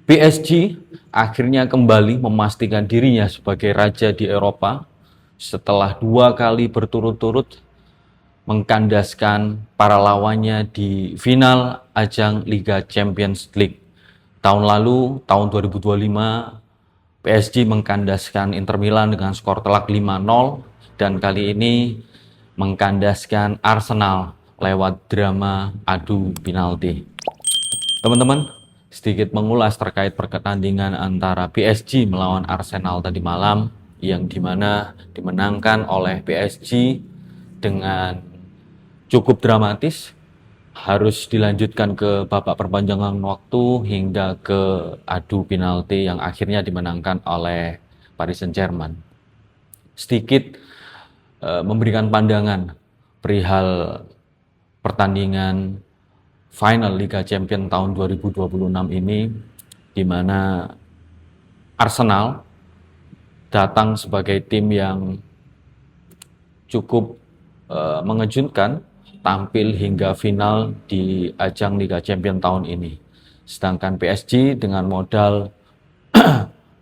PSG akhirnya kembali memastikan dirinya sebagai raja di Eropa setelah 2 kali berturut-turut mengkandaskan para lawannya di final ajang Liga Champions League. Tahun lalu, tahun 2025, PSG mengkandaskan Inter Milan dengan skor telak 5-0 dan kali ini mengkandaskan Arsenal lewat drama adu penalti. Teman-teman, sedikit mengulas terkait pertandingan antara PSG melawan Arsenal tadi malam yang dimana dimenangkan oleh PSG dengan cukup dramatis, harus dilanjutkan ke babak perpanjangan waktu hingga ke adu penalti yang akhirnya dimenangkan oleh Paris Saint-Germain. Sedikit memberikan pandangan perihal pertandingan final Liga Champions tahun 2026 ini, di mana Arsenal datang sebagai tim yang cukup mengejutkan, tampil hingga final di ajang Liga Champions tahun ini. Sedangkan PSG dengan modal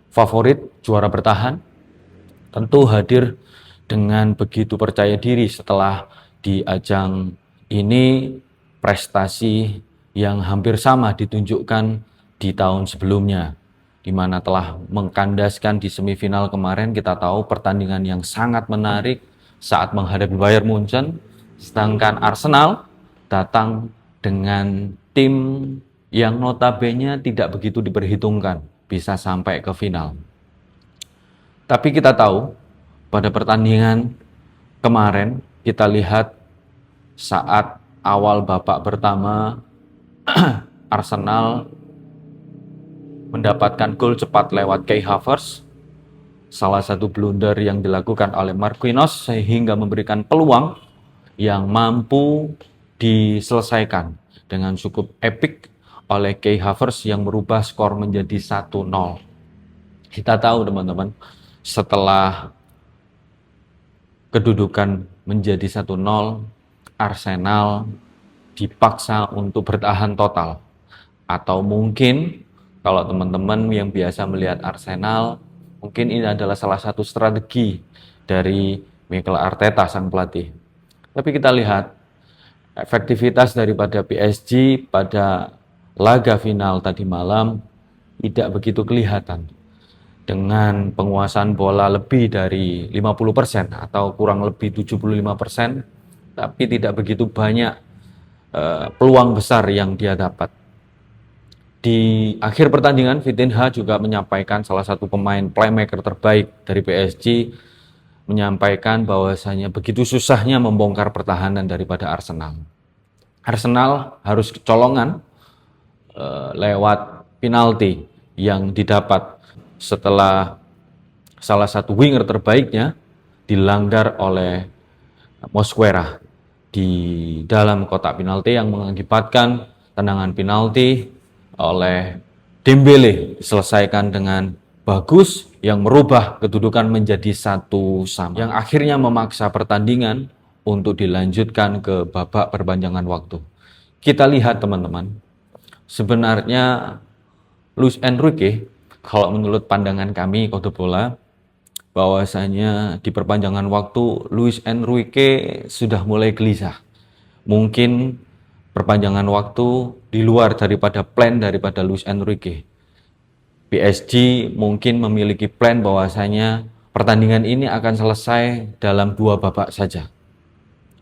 favorit juara bertahan tentu hadir dengan begitu percaya diri setelah di ajang ini prestasi yang hampir sama ditunjukkan di tahun sebelumnya, di mana telah mengkandaskan di semifinal kemarin. Kita tahu pertandingan yang sangat menarik saat menghadapi Bayern Munchen, sedangkan Arsenal datang dengan tim yang notabene tidak begitu diperhitungkan bisa sampai ke final. Tapi kita tahu pada pertandingan kemarin kita lihat saat awal babak pertama Arsenal mendapatkan gol cepat lewat Kai Havertz, salah satu blunder yang dilakukan oleh Marquinhos sehingga memberikan peluang yang mampu diselesaikan dengan cukup epik oleh Kai Havertz yang merubah skor menjadi 1-0. Kita tahu teman-teman, setelah kedudukan menjadi 1-0, Arsenal dipaksa untuk bertahan total. Atau mungkin kalau teman-teman yang biasa melihat Arsenal, mungkin ini adalah salah satu strategi dari Mikel Arteta sang pelatih. Tapi kita lihat efektivitas daripada PSG pada laga final tadi malam tidak begitu kelihatan. Dengan penguasaan bola lebih dari 50% atau kurang lebih 75%, tapi tidak begitu banyak peluang besar yang dia dapat. Di akhir pertandingan, Vitinha juga menyampaikan, salah satu pemain playmaker terbaik dari PSG, menyampaikan bahwasanya begitu susahnya membongkar pertahanan daripada Arsenal. Arsenal harus kecolongan lewat penalti yang didapat setelah salah satu winger terbaiknya dilanggar oleh Mosquera di dalam kotak penalti yang mengakibatkan tendangan penalti oleh Dembele diselesaikan dengan bagus yang merubah kedudukan menjadi 1-1 yang akhirnya memaksa pertandingan untuk dilanjutkan ke babak perpanjangan waktu. Kita lihat teman-teman, sebenarnya Luis Enrique, kalau menurut pandangan kami Kode Bola, bahwasanya di perpanjangan waktu Luis Enrique sudah mulai gelisah. Mungkin perpanjangan waktu di luar daripada plan daripada Luis Enrique. PSG mungkin memiliki plan bahwasanya pertandingan ini akan selesai dalam 2 babak saja.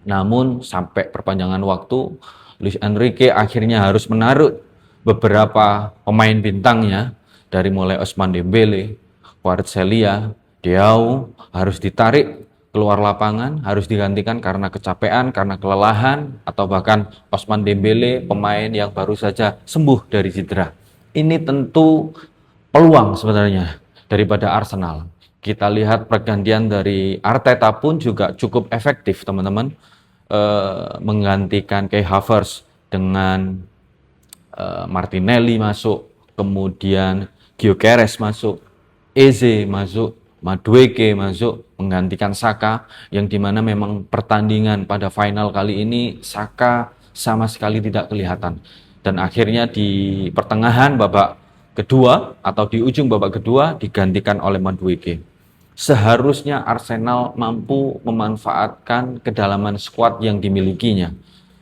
Namun sampai perpanjangan waktu, Luis Enrique akhirnya harus menaruh beberapa pemain bintangnya, dari mulai Ousmane Dembele, Kvaratskhelia, Diaw harus ditarik keluar lapangan, harus digantikan karena kecapean, karena kelelahan, atau bahkan Ousmane Dembele, pemain yang baru saja sembuh dari cedera. Ini tentu peluang sebenarnya daripada Arsenal. Kita lihat pergantian dari Arteta pun juga cukup efektif teman-teman, menggantikan Kai Havertz dengan Martinelli masuk, kemudian Gyökeres masuk, Eze masuk, Madueke masuk, menggantikan Saka, yang dimana memang pertandingan pada final kali ini Saka sama sekali tidak kelihatan. Dan akhirnya di pertengahan babak kedua atau di ujung babak kedua digantikan oleh Madueke. Seharusnya Arsenal mampu memanfaatkan kedalaman skuad yang dimilikinya.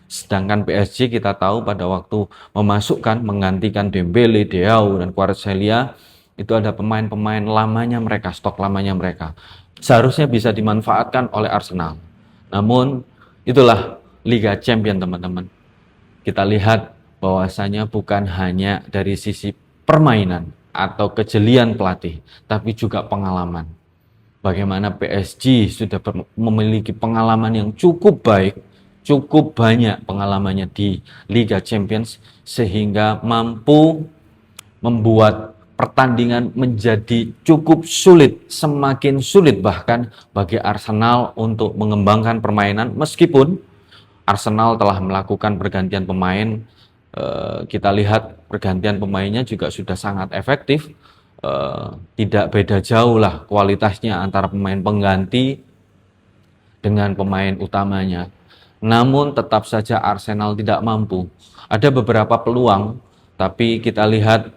Sedangkan PSG kita tahu pada waktu memasukkan, menggantikan Dembele, Deau, dan Kvaratskhelia, itu ada pemain-pemain lamanya mereka, stok lamanya mereka. Seharusnya bisa dimanfaatkan oleh Arsenal. Namun itulah Liga Champions teman-teman. Kita lihat bahwasanya bukan hanya dari sisi permainan atau kejelian pelatih, tapi juga pengalaman. Bagaimana PSG sudah memiliki pengalaman yang cukup baik, cukup banyak pengalamannya di Liga Champions, sehingga mampu membuat pertandingan menjadi cukup sulit, semakin sulit bahkan bagi Arsenal untuk mengembangkan permainan. Meskipun Arsenal telah melakukan pergantian pemain, kita lihat pergantian pemainnya juga sudah sangat efektif. Tidak beda jauh lah kualitasnya antara pemain pengganti dengan pemain utamanya. Namun tetap saja Arsenal tidak mampu. Ada beberapa peluang, tapi kita lihat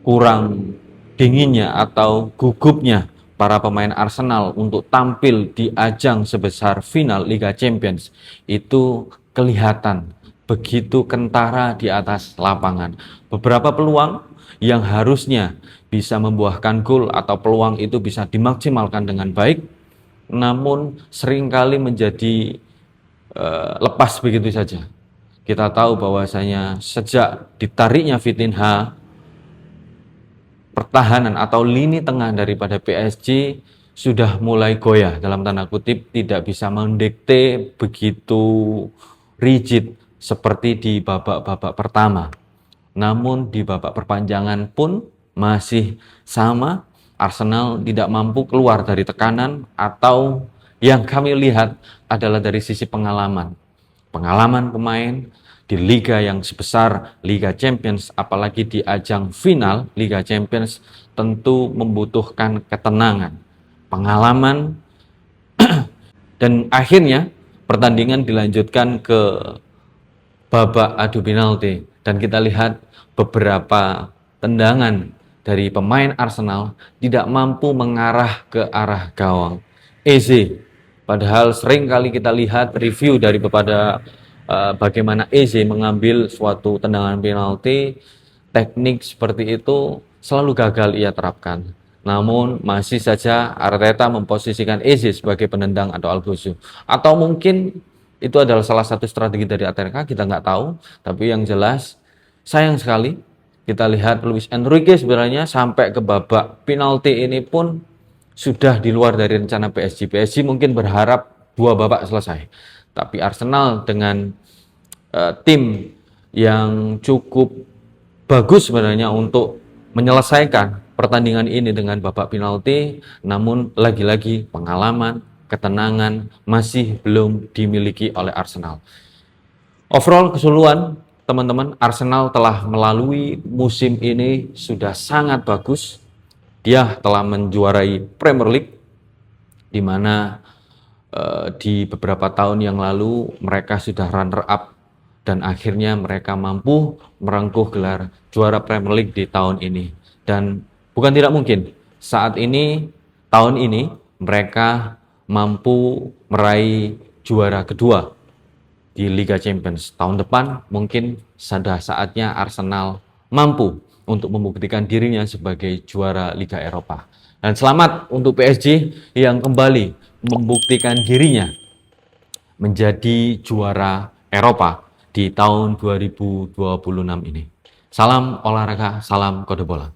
kurang dinginnya atau gugupnya para pemain Arsenal untuk tampil di ajang sebesar final Liga Champions itu kelihatan begitu kentara di atas lapangan. Beberapa peluang yang harusnya bisa membuahkan gol atau peluang itu bisa dimaksimalkan dengan baik, namun seringkali menjadi lepas begitu saja. Kita tahu bahwasanya sejak ditariknya Vitinha, pertahanan atau lini tengah daripada PSG sudah mulai goyah, dalam tanda kutip, tidak bisa mendikte begitu rigid seperti di babak-babak pertama. Namun di babak perpanjangan pun masih sama, Arsenal tidak mampu keluar dari tekanan, atau yang kami lihat adalah dari sisi pengalaman. Pengalaman pemain di liga yang sebesar Liga Champions, apalagi di ajang final Liga Champions, tentu membutuhkan ketenangan, pengalaman, dan akhirnya pertandingan dilanjutkan ke babak adu penalti. Dan kita lihat beberapa tendangan dari pemain Arsenal tidak mampu mengarah ke arah gawang. Eze, padahal sering kali kita lihat review daripada bagaimana Eze mengambil suatu tendangan penalti, teknik seperti itu selalu gagal ia terapkan. Namun masih saja Arteta memposisikan Eze sebagai penendang atau Algozo. Atau mungkin itu adalah salah satu strategi dari Arteta, kita nggak tahu. Tapi yang jelas, sayang sekali kita lihat Luis Enrique sebenarnya sampai ke babak penalti ini pun sudah di luar dari rencana PSG. PSG mungkin berharap 2 babak selesai. Tapi Arsenal dengan tim yang cukup bagus sebenarnya untuk menyelesaikan pertandingan ini dengan babak penalti, namun lagi-lagi pengalaman, ketenangan masih belum dimiliki oleh Arsenal. Overall keseluruhan teman-teman, Arsenal telah melalui musim ini sudah sangat bagus. Dia telah menjuarai Premier League, di mana di beberapa tahun yang lalu mereka sudah runner up, dan akhirnya mereka mampu merengkuh gelar juara Premier League di tahun ini. Dan bukan tidak mungkin saat ini, tahun ini mereka mampu meraih juara kedua di Liga Champions. Tahun depan mungkin sudah saatnya Arsenal mampu untuk membuktikan dirinya sebagai juara Liga Eropa. Dan selamat untuk PSG yang kembali membuktikan dirinya menjadi juara Eropa di tahun 2026 ini. Salam olahraga, salam kode bola.